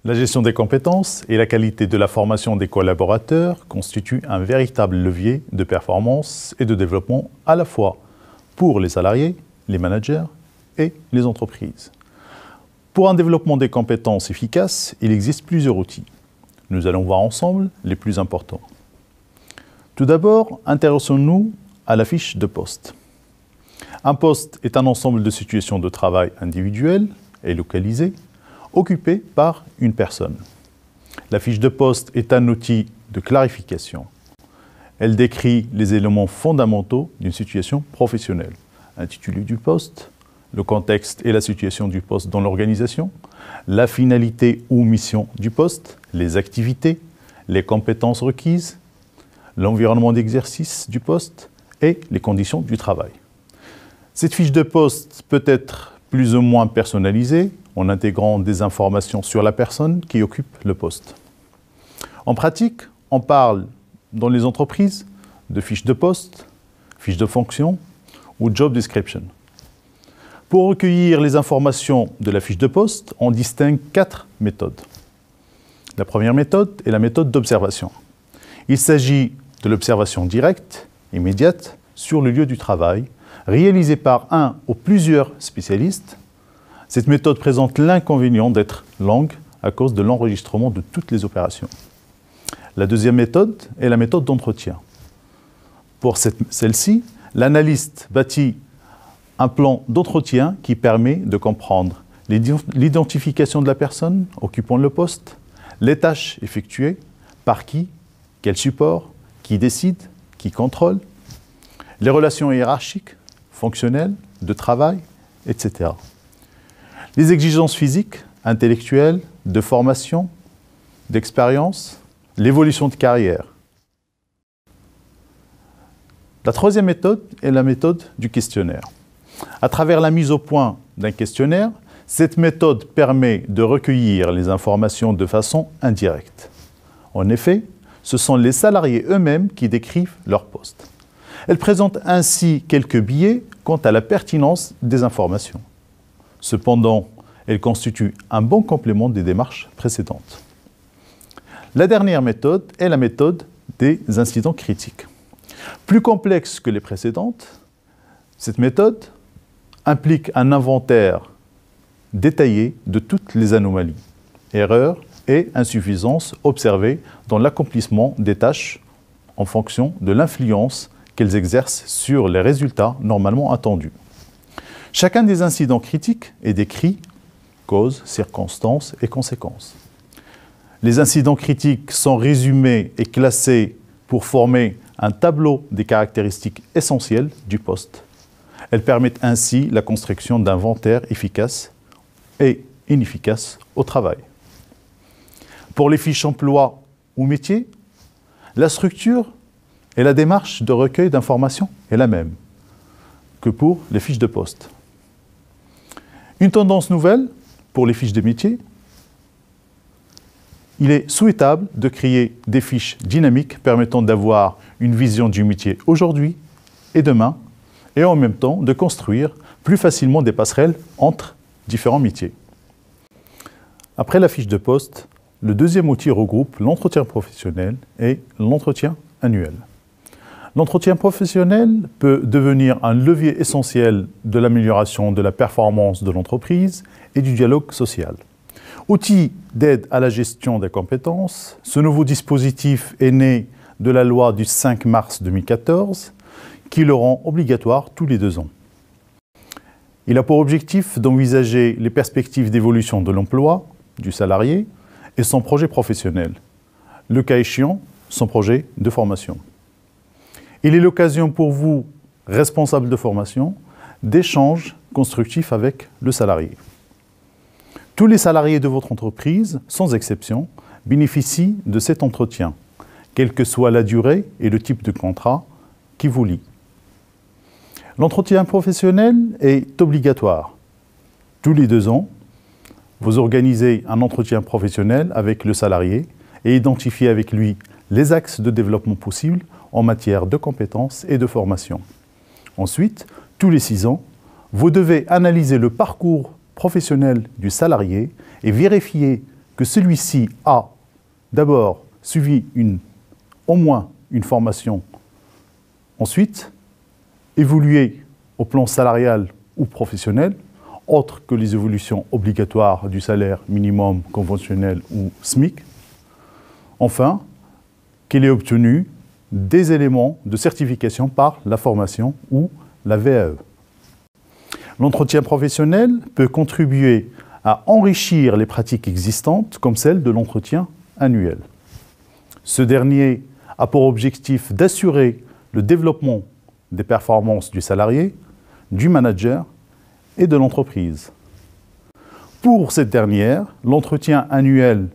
La gestion des compétences et la qualité de la formation des collaborateurs constituent un véritable levier de performance et de développement à la fois pour les salariés, les managers et les entreprises. Pour un développement des compétences efficace, il existe plusieurs outils. Nous allons voir ensemble les plus importants. Tout d'abord, intéressons-nous à la fiche de poste. Un poste est un ensemble de situations de travail individuelles et localisées, occupées par une personne. La fiche de poste est un outil de clarification. Elle décrit les éléments fondamentaux d'une situation professionnelle. Intitulé du poste, le contexte et la situation du poste dans l'organisation, la finalité ou mission du poste, les activités, les compétences requises, l'environnement d'exercice du poste et les conditions du travail. Cette fiche de poste peut être plus ou moins personnalisée en intégrant des informations sur la personne qui occupe le poste. En pratique, on parle dans les entreprises de fiches de poste, fiches de fonction ou job description. Pour recueillir les informations de la fiche de poste, on distingue 4 méthodes. La première méthode est la méthode d'observation. Il s'agit de l'observation directe, immédiate, sur le lieu du travail, réalisée par un ou plusieurs spécialistes. Cette méthode présente l'inconvénient d'être longue à cause de l'enregistrement de toutes les opérations. La deuxième méthode est la méthode d'entretien. Pour celle-ci, l'analyste bâtit un plan d'entretien qui permet de comprendre l'identification de la personne occupant le poste, les tâches effectuées, par qui, quel support, qui décide, qui contrôle, les relations hiérarchiques, fonctionnelles, de travail, etc. Les exigences physiques, intellectuelles, de formation, d'expérience, l'évolution de carrière. La troisième méthode est la méthode du questionnaire. À travers la mise au point d'un questionnaire, cette méthode permet de recueillir les informations de façon indirecte. En effet, ce sont les salariés eux-mêmes qui décrivent leur poste. Elle présente ainsi quelques biais quant à la pertinence des informations. Cependant, elle constitue un bon complément des démarches précédentes. La dernière méthode est la méthode des incidents critiques. Plus complexe que les précédentes, cette méthode implique un inventaire détaillé de toutes les anomalies, erreurs et insuffisances observées dans l'accomplissement des tâches en fonction de l'influence qu'elles exercent sur les résultats normalement attendus. Chacun des incidents critiques est décrit, causes, circonstances et conséquences. Les incidents critiques sont résumés et classés pour former un tableau des caractéristiques essentielles du poste. Elles permettent ainsi la construction d'inventaires efficaces et inefficaces au travail. Pour les fiches emploi ou métier, la structure et la démarche de recueil d'informations est la même que pour les fiches de poste. Une tendance nouvelle pour les fiches de métier, il est souhaitable de créer des fiches dynamiques permettant d'avoir une vision du métier aujourd'hui et demain, et en même temps de construire plus facilement des passerelles entre différents métiers. Après la fiche de poste, le deuxième outil regroupe l'entretien professionnel et l'entretien annuel. L'entretien professionnel peut devenir un levier essentiel de l'amélioration de la performance de l'entreprise et du dialogue social. Outil d'aide à la gestion des compétences, ce nouveau dispositif est né de la loi du 5 mars 2014 qui le rend obligatoire tous les 2 ans. Il a pour objectif d'envisager les perspectives d'évolution de l'emploi du salarié et son projet professionnel, le cas échéant, son projet de formation. Il est l'occasion pour vous, responsables de formation, d'échanges constructifs avec le salarié. Tous les salariés de votre entreprise, sans exception, bénéficient de cet entretien, quelle que soit la durée et le type de contrat qui vous lie. L'entretien professionnel est obligatoire. Tous les 2 ans, vous organisez un entretien professionnel avec le salarié et identifiez avec lui les axes de développement possibles en matière de compétences et de formation. Ensuite, tous les 6 ans, vous devez analyser le parcours professionnel du salarié et vérifier que celui-ci a d'abord suivi au moins une formation, ensuite évolué au plan salarial ou professionnel, autre que les évolutions obligatoires du salaire minimum conventionnel ou SMIC. Enfin, qu'il ait obtenu des éléments de certification par la formation ou la VAE. L'entretien professionnel peut contribuer à enrichir les pratiques existantes comme celle de l'entretien annuel. Ce dernier a pour objectif d'assurer le développement des performances du salarié, du manager et de l'entreprise. Pour cette dernière, l'entretien annuel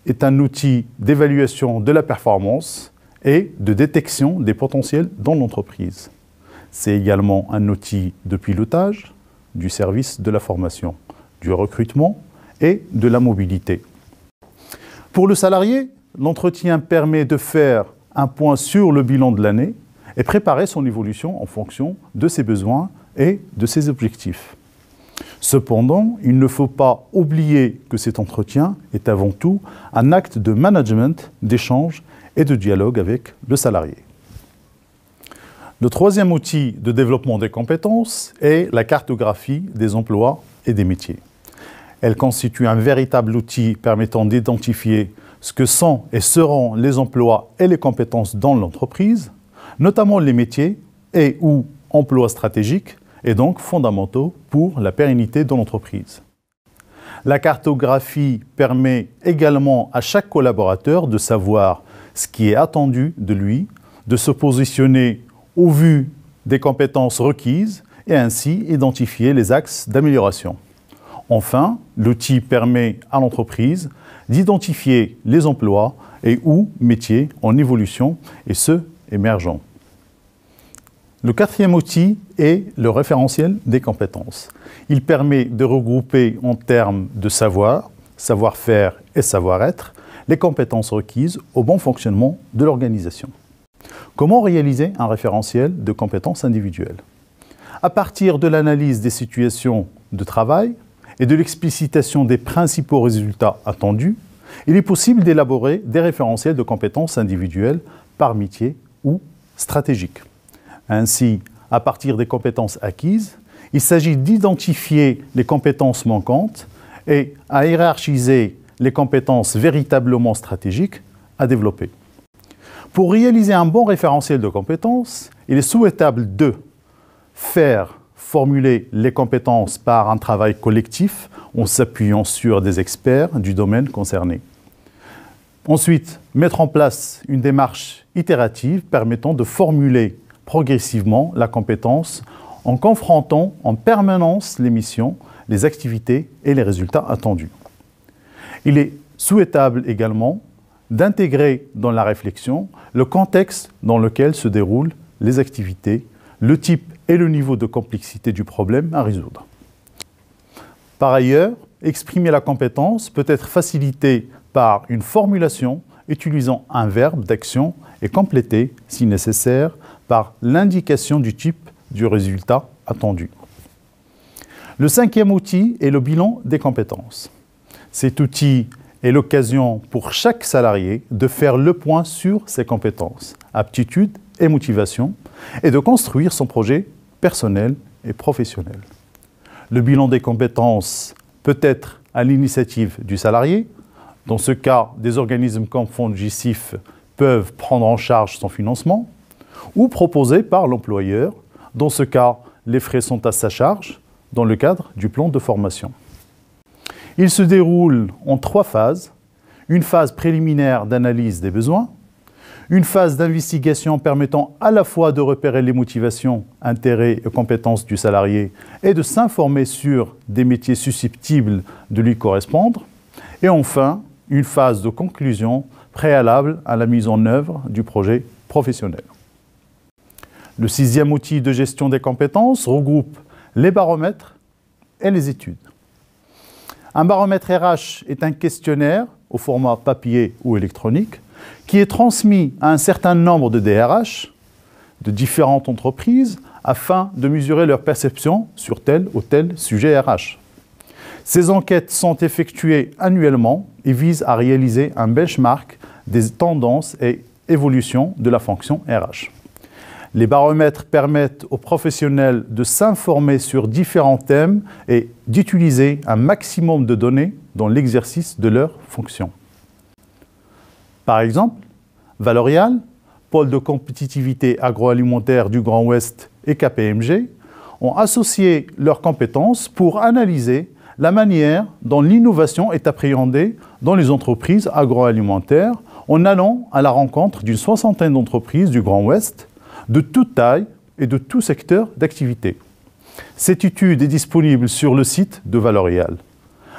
est un outil d'évaluation de la performance et de détection des potentiels dans l'entreprise. C'est également un outil de pilotage du service de la formation, du recrutement et de la mobilité. Pour le salarié, l'entretien permet de faire un point sur le bilan de l'année et préparer son évolution en fonction de ses besoins et de ses objectifs. Cependant, il ne faut pas oublier que cet entretien est avant tout un acte de management, d'échange et de dialogue avec le salarié. Le troisième outil de développement des compétences est la cartographie des emplois et des métiers. Elle constitue un véritable outil permettant d'identifier ce que sont et seront les emplois et les compétences dans l'entreprise, notamment les métiers et ou emplois stratégiques et donc fondamentaux pour la pérennité de l'entreprise. La cartographie permet également à chaque collaborateur de savoir ce qui est attendu de lui, de se positionner au vu des compétences requises et ainsi identifier les axes d'amélioration. Enfin, l'outil permet à l'entreprise d'identifier les emplois et ou métiers en évolution et ceux émergents. Le quatrième outil est le référentiel des compétences. Il permet de regrouper en termes de savoir, savoir-faire et savoir-être les compétences requises au bon fonctionnement de l'organisation. Comment réaliser un référentiel de compétences individuelles? À partir de l'analyse des situations de travail et de l'explicitation des principaux résultats attendus, il est possible d'élaborer des référentiels de compétences individuelles par métier ou stratégiques. Ainsi, à partir des compétences acquises, il s'agit d'identifier les compétences manquantes et à hiérarchiser les compétences véritablement stratégiques à développer. Pour réaliser un bon référentiel de compétences, il est souhaitable de faire formuler les compétences par un travail collectif en s'appuyant sur des experts du domaine concerné. Ensuite, mettre en place une démarche itérative permettant de formuler progressivement la compétence en confrontant en permanence les missions, les activités et les résultats attendus. Il est souhaitable également d'intégrer dans la réflexion le contexte dans lequel se déroulent les activités, le type et le niveau de complexité du problème à résoudre. Par ailleurs, exprimer la compétence peut être facilité par une formulation utilisant un verbe d'action et complété, si nécessaire, par l'indication du type du résultat attendu. Le cinquième outil est le bilan des compétences. Cet outil est l'occasion pour chaque salarié de faire le point sur ses compétences, aptitudes et motivations et de construire son projet personnel et professionnel. Le bilan des compétences peut être à l'initiative du salarié. Dans ce cas, des organismes comme FondGICIF peuvent prendre en charge son financement ou proposé par l'employeur. Dans ce cas, les frais sont à sa charge dans le cadre du plan de formation. Il se déroule en 3 phases. Une phase préliminaire d'analyse des besoins, une phase d'investigation permettant à la fois de repérer les motivations, intérêts et compétences du salarié et de s'informer sur des métiers susceptibles de lui correspondre, et enfin, une phase de conclusion préalable à la mise en œuvre du projet professionnel. Le 6e outil de gestion des compétences regroupe les baromètres et les études. Un baromètre RH est un questionnaire au format papier ou électronique qui est transmis à un certain nombre de DRH de différentes entreprises afin de mesurer leur perception sur tel ou tel sujet RH. Ces enquêtes sont effectuées annuellement et visent à réaliser un benchmark des tendances et évolutions de la fonction RH. Les baromètres permettent aux professionnels de s'informer sur différents thèmes et d'utiliser un maximum de données dans l'exercice de leurs fonctions. Par exemple, Valorial, pôle de compétitivité agroalimentaire du Grand Ouest et KPMG, ont associé leurs compétences pour analyser la manière dont l'innovation est appréhendée dans les entreprises agroalimentaires en allant à la rencontre d'une soixantaine d'entreprises du Grand Ouest, de toute taille et de tout secteur d'activité. Cette étude est disponible sur le site de Valorial.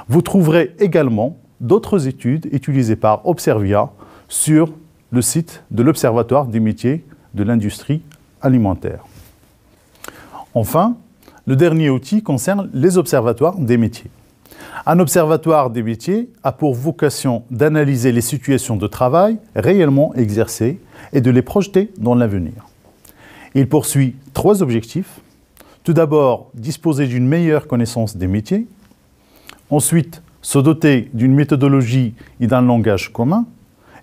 Vous trouverez également d'autres études utilisées par Observia sur le site de l'Observatoire des métiers de l'industrie alimentaire. Enfin, le dernier outil concerne les observatoires des métiers. Un observatoire des métiers a pour vocation d'analyser les situations de travail réellement exercées et de les projeter dans l'avenir. Il poursuit 3 objectifs. Tout d'abord, disposer d'une meilleure connaissance des métiers. Ensuite, se doter d'une méthodologie et d'un langage commun.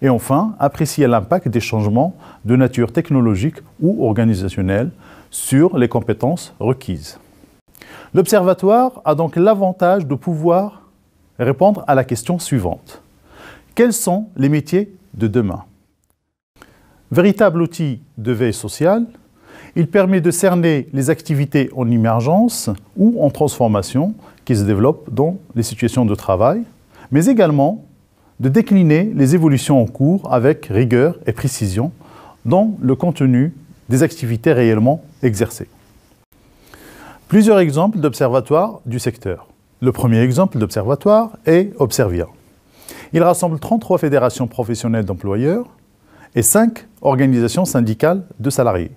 Et enfin, apprécier l'impact des changements de nature technologique ou organisationnelle sur les compétences requises. L'Observatoire a donc l'avantage de pouvoir répondre à la question suivante. Quels sont les métiers de demain? Véritable outil de veille sociale, il permet de cerner les activités en émergence ou en transformation qui se développent dans les situations de travail, mais également de décliner les évolutions en cours avec rigueur et précision dans le contenu des activités réellement exercées. Plusieurs exemples d'observatoires du secteur. Le premier exemple d'observatoire est Observia. Il rassemble 33 fédérations professionnelles d'employeurs et 5 organisations syndicales de salariés,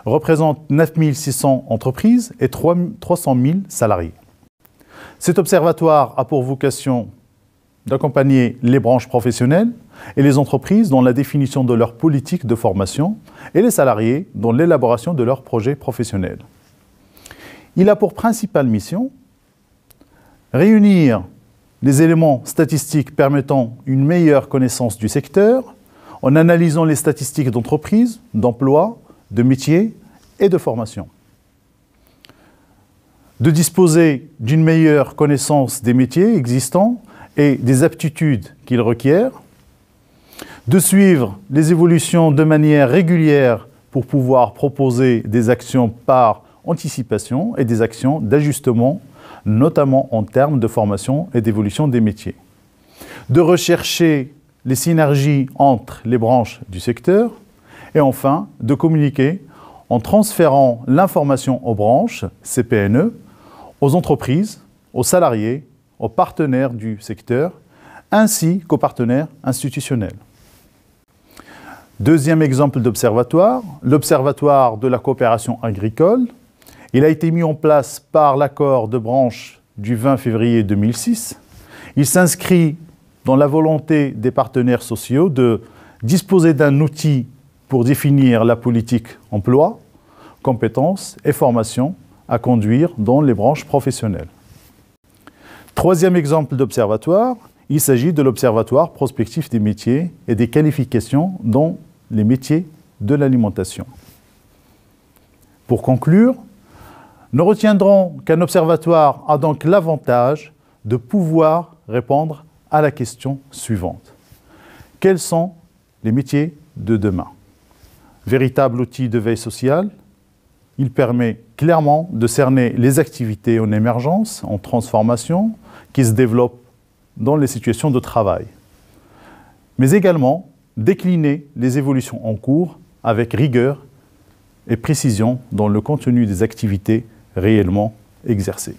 représente 9 600 entreprises et 300 000 salariés. Cet observatoire a pour vocation d'accompagner les branches professionnelles et les entreprises dans la définition de leur politique de formation et les salariés dans l'élaboration de leurs projets professionnels. Il a pour principale mission réunir les éléments statistiques permettant une meilleure connaissance du secteur en analysant les statistiques d'entreprise, d'emploi, de métiers et de formation. De disposer d'une meilleure connaissance des métiers existants et des aptitudes qu'ils requièrent, de suivre les évolutions de manière régulière pour pouvoir proposer des actions par anticipation et des actions d'ajustement, notamment en termes de formation et d'évolution des métiers. De rechercher les synergies entre les branches du secteur et enfin de communiquer en transférant l'information aux branches, CPNE, aux entreprises, aux salariés, aux partenaires du secteur, ainsi qu'aux partenaires institutionnels. Deuxième exemple d'observatoire, l'Observatoire de la coopération agricole. Il a été mis en place par l'accord de branche du 20 février 2006. Il s'inscrit dans la volonté des partenaires sociaux de disposer d'un outil pour définir la politique emploi, compétences et formation à conduire dans les branches professionnelles. Troisième exemple d'observatoire, il s'agit de l'Observatoire prospectif des métiers et des qualifications dans les métiers de l'alimentation. Pour conclure, nous retiendrons qu'un observatoire a donc l'avantage de pouvoir répondre à la question suivante. Quels sont les métiers de demain? Véritable outil de veille sociale, il permet clairement de cerner les activités en émergence, en transformation, qui se développent dans les situations de travail, mais également décliner les évolutions en cours avec rigueur et précision dans le contenu des activités réellement exercées.